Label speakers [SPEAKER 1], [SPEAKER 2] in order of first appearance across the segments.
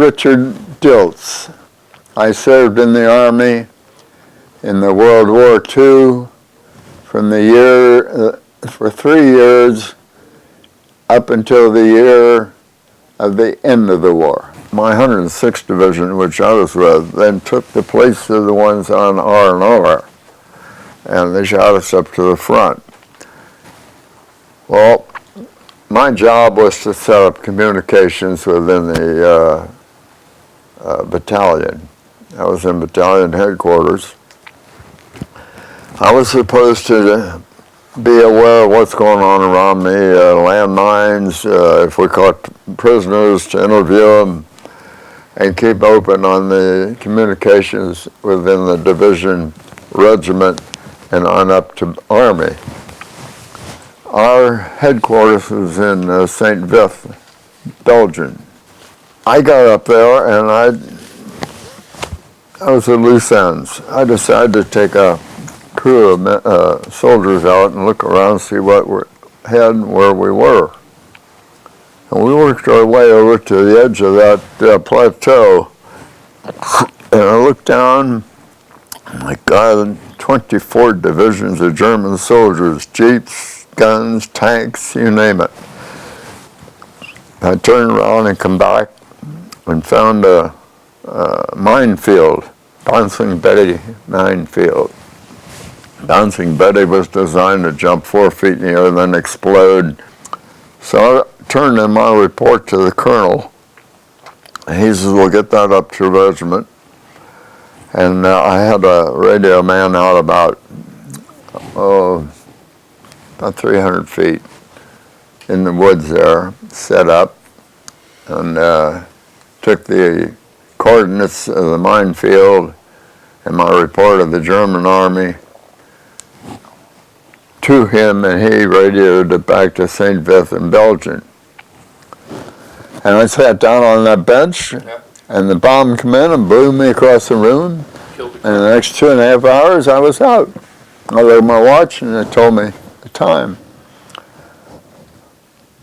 [SPEAKER 1] Richard Diltz. I served in the Army in the World War II for 3 years up until the year of the end of the war. My 106th Division, which I was with, then took the place of the ones on R&R, and they shot us up to the front. Well, my job was to set up communications within the battalion. I was in battalion headquarters. I was supposed to be aware of what's going on around me, landmines, if we caught prisoners, to interview them, and keep open on the communications within the division, regiment, and on up to Army. Our headquarters was in St. Vith, Belgium. I got up there and I was at loose ends. I decided to take a crew of soldiers out and look around, see what we had and where we were. And we worked our way over to the edge of that plateau. And I looked down, my God, 24 divisions of German soldiers, jeeps, guns, tanks, you name it. I turned around and come back and found a minefield, Bouncing Betty minefield. Bouncing Betty was designed to jump 4 feet in the air and then explode. So I turned in my report to the colonel. He says, we'll get that up to regiment. And I had a radio man out about 300 feet in the woods there, set up, and took the coordinates of the minefield and my report of the German army to him, and he radioed it back to St. Vith in Belgium. And I sat down on that bench, and the bomb came in and blew me across the room. And the next 2.5 hours, I was out. I looked at my watch, and it told me the time.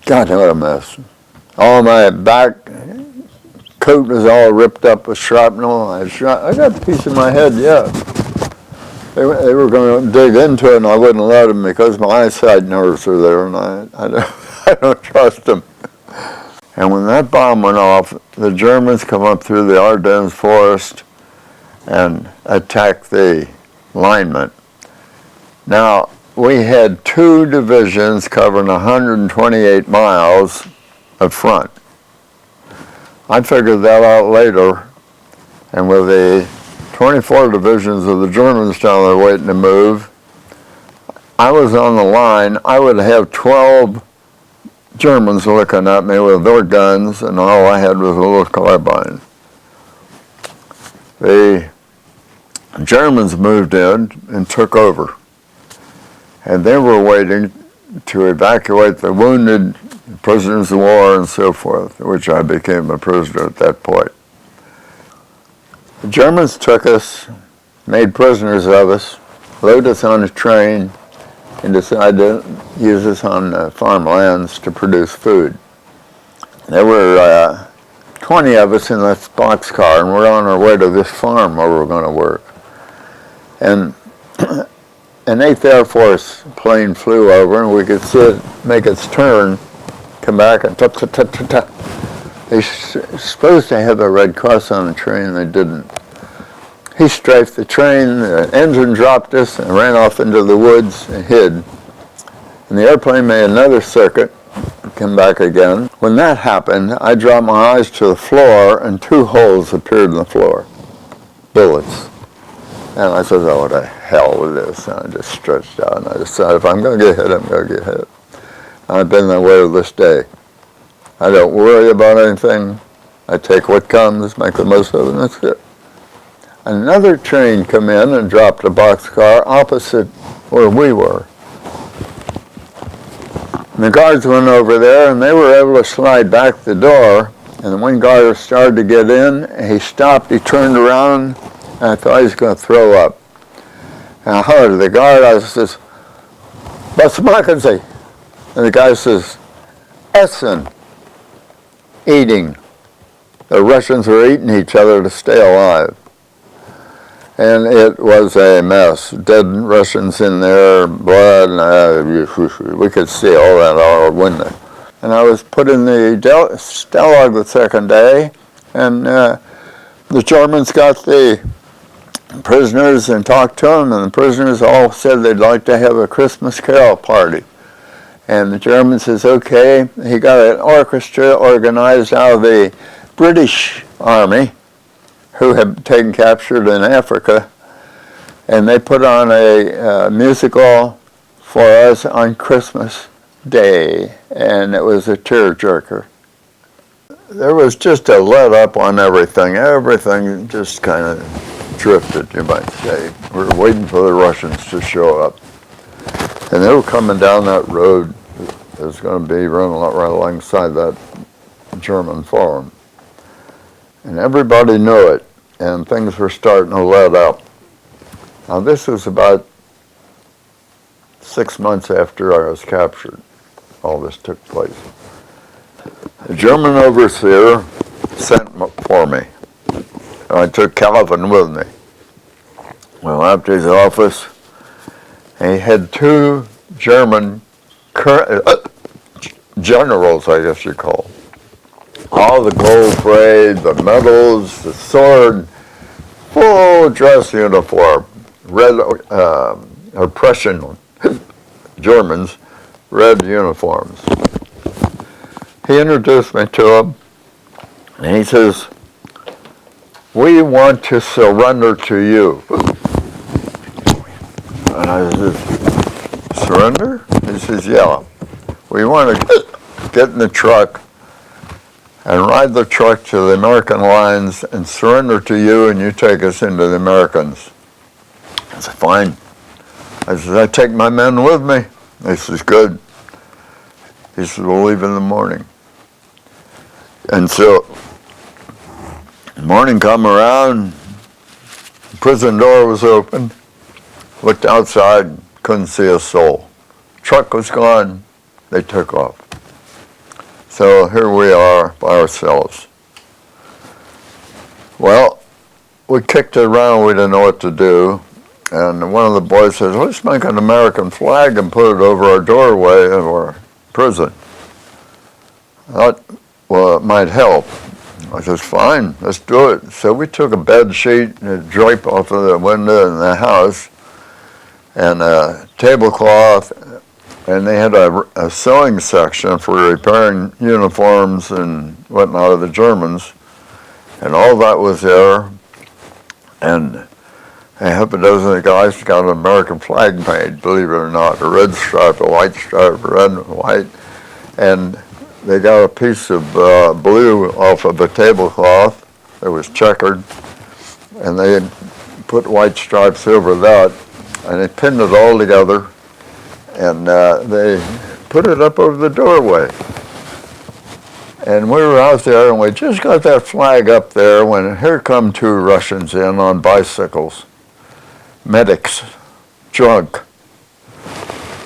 [SPEAKER 1] God, what a mess. All my back coat was all ripped up with shrapnel. I got a piece of my head yet. They were going to dig into it, and I wouldn't let them because my eyesight nerves are there, and I don't trust them. And when that bomb went off, the Germans come up through the Ardennes forest and attacked the linemen. Now, we had 2 divisions covering 128 miles of front. I figured that out later, and with the 24 divisions of the Germans down there waiting to move, I was on the line. I would have 12 Germans looking at me with their guns, and all I had was a little carbine. The Germans moved in and took over, and they were waiting to evacuate the wounded, prisoners of war, and so forth, which I became a prisoner at that point. The Germans took us, made prisoners of us, loaded us on a train, and decided to use us on farmlands to produce food. There were 20 of us in this boxcar, and we're on our way to this farm where we're going to work. And an 8th Air Force plane flew over, and we could see it make its turn, come back, and tut-tut-tut-tut-tut. They're supposed to have a Red Cross on the train, they didn't. He strafed the train, the engine dropped us, and ran off into the woods and hid. And the airplane made another circuit, and came back again. When that happened, I dropped my eyes to the floor, and 2 holes appeared in the floor. Bullets. And I said, oh, what the hell with this? And I just stretched out, and I decided, if I'm going to get hit, I'm going to get hit. I've been that way to this day. I don't worry about anything. I take what comes, make the most of it, and that's it. Another train come in and dropped a boxcar opposite where we were. And the guards went over there, and they were able to slide back the door, and one guard started to get in, he stopped, he turned around, and I thought he was going to throw up. And I heard the guard, I says, "Was machen Sie?" And the guy says, "Essen," eating. the Russians were eating each other to stay alive. And it was a mess. Dead Russians in there, blood, and we could see all that out our window. And I was put in the Stalag the second day, and the Germans got the prisoners and talked to them, and the prisoners all said they'd like to have a Christmas carol party. And the German says, okay. He got an orchestra organized out of the British Army, who had taken captured in Africa, and they put on a musical for us on Christmas Day, and it was a tearjerker. There was just a let up on everything. Everything just kind of drifted, you might say. We were waiting for the Russians to show up. And they were coming down that road. It was going to be running right alongside that German farm. And everybody knew it, and things were starting to let up. Now this was about 6 months after I was captured. All this took place. A German overseer sent for me. I took Calvin with me. Well, after his office, he had 2 German generals, I guess you call them. All the gold braid, the medals, the sword, full dress uniform, red, Prussian Germans, red uniforms. He introduced me to him, and he says, we want to surrender to you. And I said, surrender? He says, yeah. We want to get in the truck and ride the truck to the American lines and surrender to you, and you take us into the Americans. I said, fine. I said, I take my men with me. He says, good. He says, we'll leave in the morning. And so, the morning come around, the prison door was open, looked outside, couldn't see a soul. Truck was gone, they took off. So here we are by ourselves. Well, we kicked it around, we didn't know what to do. And one of the boys says, let's make an American flag and put it over our doorway of our prison. I thought, well, it might help. I says, fine, let's do it. So we took a bed sheet and a drape off of the window in the house and a tablecloth, and they had a sewing section for repairing uniforms and whatnot of the Germans, and all that was there. And a half a dozen of guys got an American flag made, believe it or not, a red stripe, a white stripe, red and white, and they got a piece of blue off of the tablecloth that was checkered, and they put white stripes over that, and they pinned it all together, and they put it up over the doorway. And we were out there, and we just got that flag up there when here come 2 Russians in on bicycles, medics, drunk.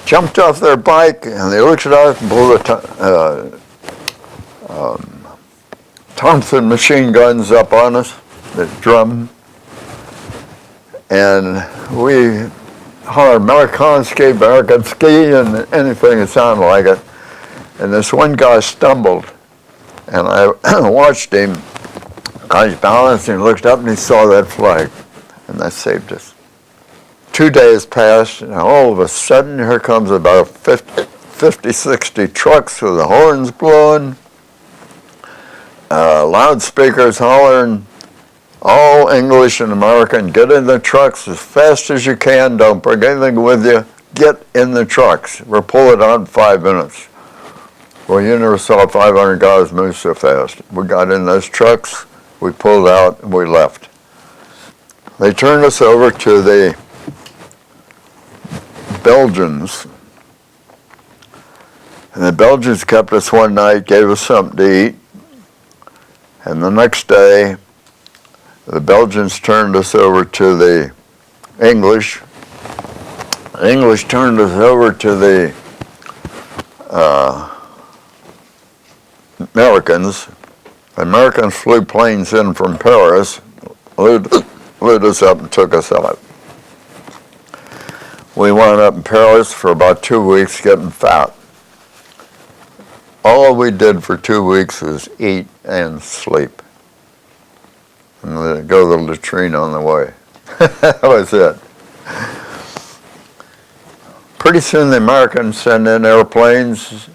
[SPEAKER 1] Jumped off their bike, and they looked at us and pulled a Thompson machine guns up on us, the drum, and we hollered Amerikanski, and anything that sounded like it. And this one guy stumbled, and I watched him. He balanced and looked up and he saw that flag, and that saved us. 2 days passed, and all of a sudden here comes about 50, 60 trucks with the horns blowing, loudspeakers hollering, all English and American, get in the trucks as fast as you can, don't bring anything with you, get in the trucks. We're pulling out in 5 minutes. Well, you never saw 500 guys move so fast. We got in those trucks, we pulled out, and we left. They turned us over to the Belgians, and the Belgians kept us one night, gave us something to eat, and the next day, the Belgians turned us over to the English. The English turned us over to the Americans, The Americans flew planes in from Paris, loaded us up and took us out. We wound up in Paris for about 2 weeks getting fat. All we did for 2 weeks was eat and sleep. And go to the latrine on the way. That was it. Pretty soon the Americans sent in airplanes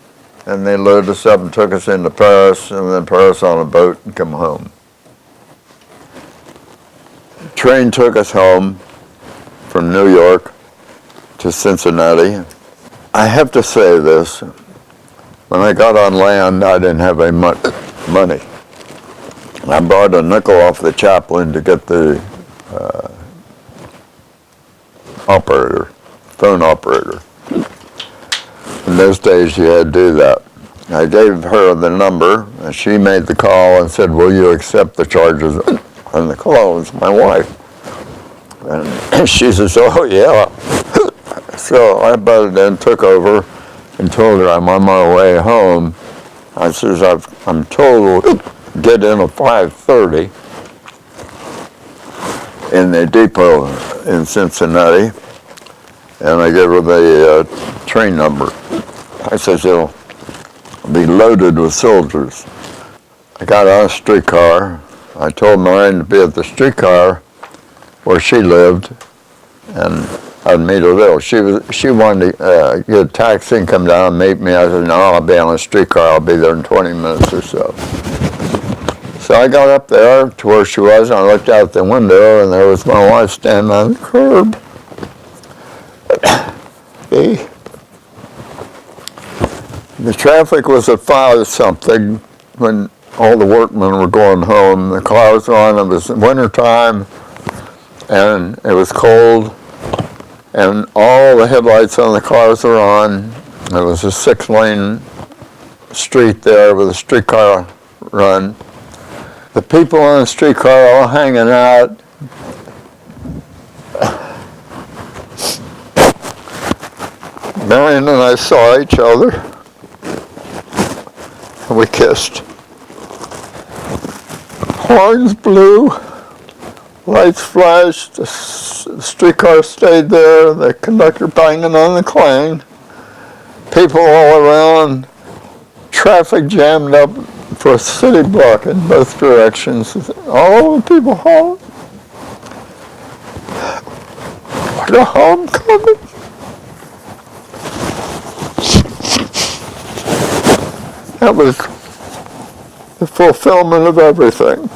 [SPEAKER 1] and they loaded us up and took us into Paris, and then Paris on a boat and come home. The train took us home from New York to Cincinnati. I have to say this, when I got on land, I didn't have any money. I borrowed a nickel off the chaplain to get the phone operator. In those days, you had to do that. I gave her the number, and she made the call and said, "Will you accept the charges?" And the call was my wife. And she says, "Oh, yeah." So I butted in, took over, and told her I'm on my way home. I says, I'm told we'll get in at 5:30 in the depot in Cincinnati. And I gave her the train number. I says, it'll be loaded with soldiers. I got on a streetcar. I told Maureen to be at the streetcar where she lived, and I'd meet her there. She wanted to get a taxi and come down and meet me. I said, no, I'll be on a streetcar. I'll be there in 20 minutes or so. So I got up there to where she was, and I looked out the window, and there was my wife standing on the curb. The traffic was at 5-something when all the workmen were going home. The cars were on. It was wintertime, and it was cold, and all the headlights on the cars were on. It was a 6-lane street there with a streetcar run. The people on the streetcar all hanging out. Marion and I saw each other, and we kissed. Horns blew, lights flashed, the streetcar stayed there, the conductor banging on the clang, people all around, traffic jammed up for a city block in both directions. All the people home. What a homecoming. That was the fulfillment of everything.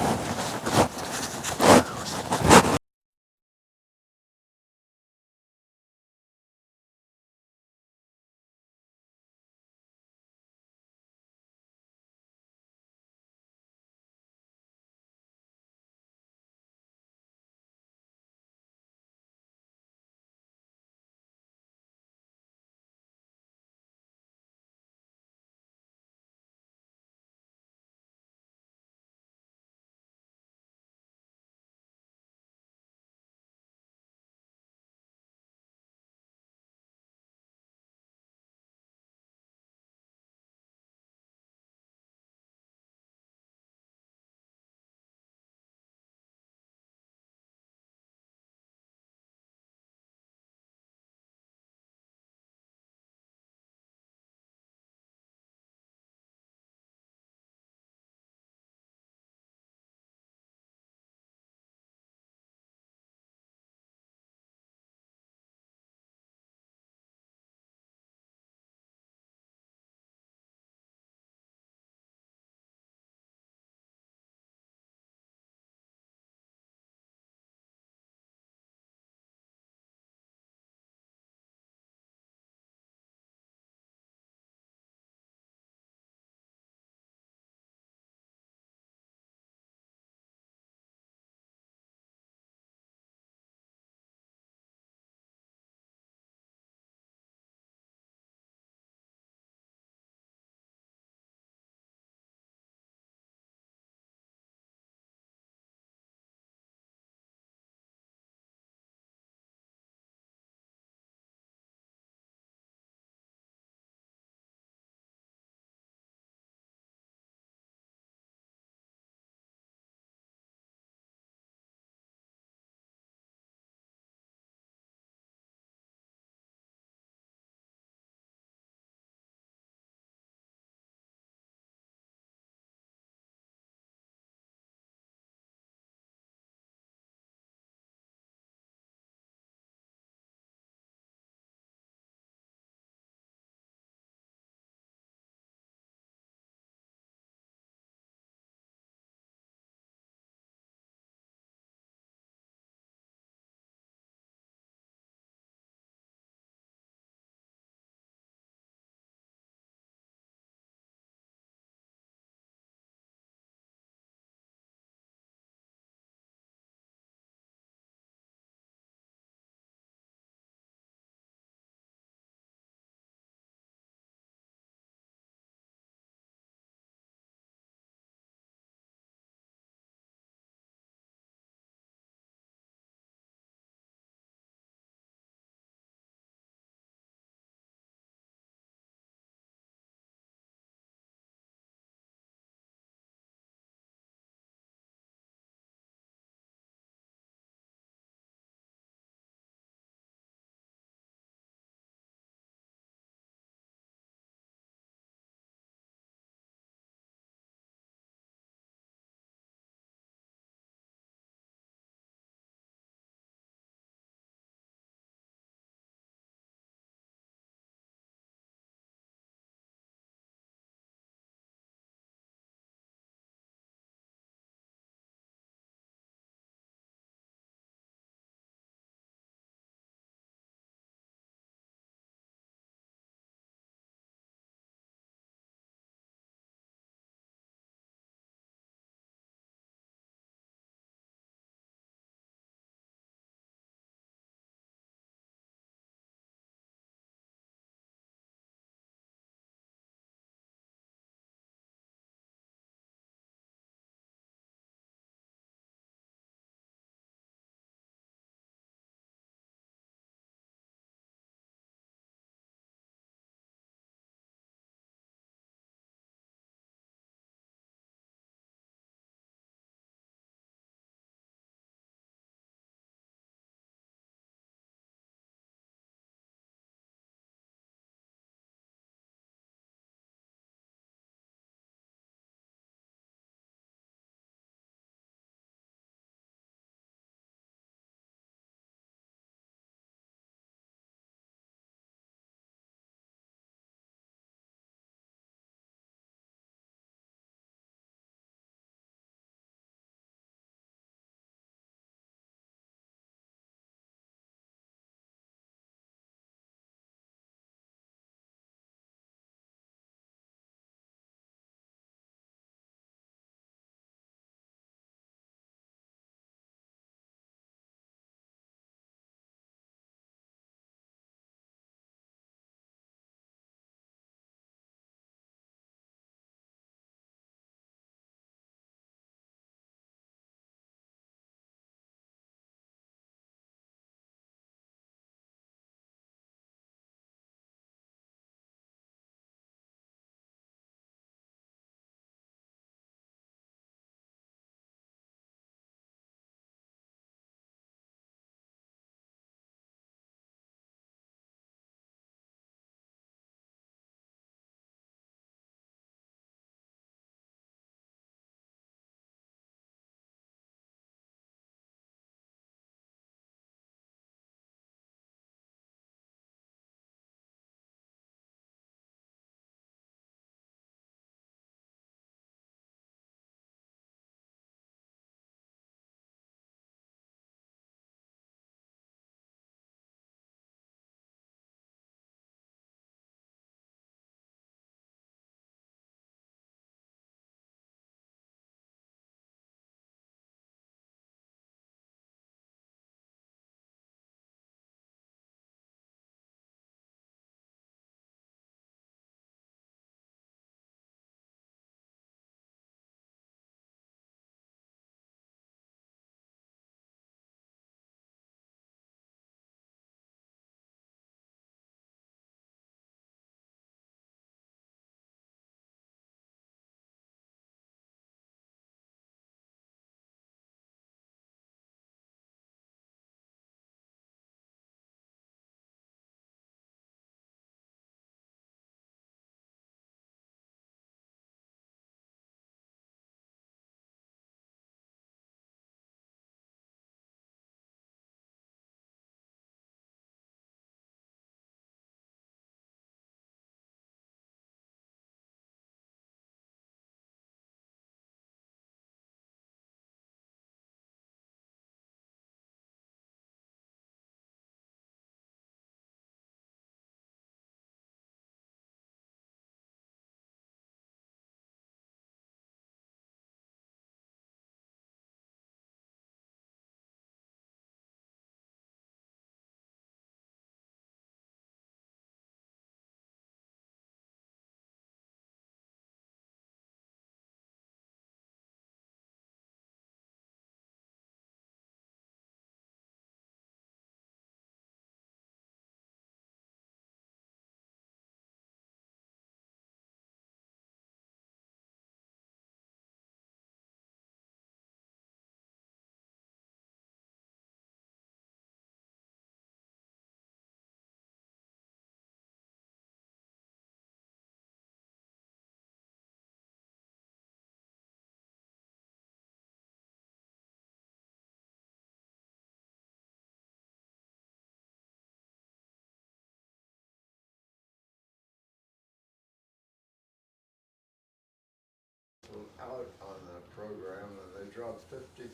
[SPEAKER 1] out on the program, and they dropped 50,000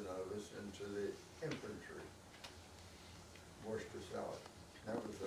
[SPEAKER 1] of us into the infantry, Worcester South. That was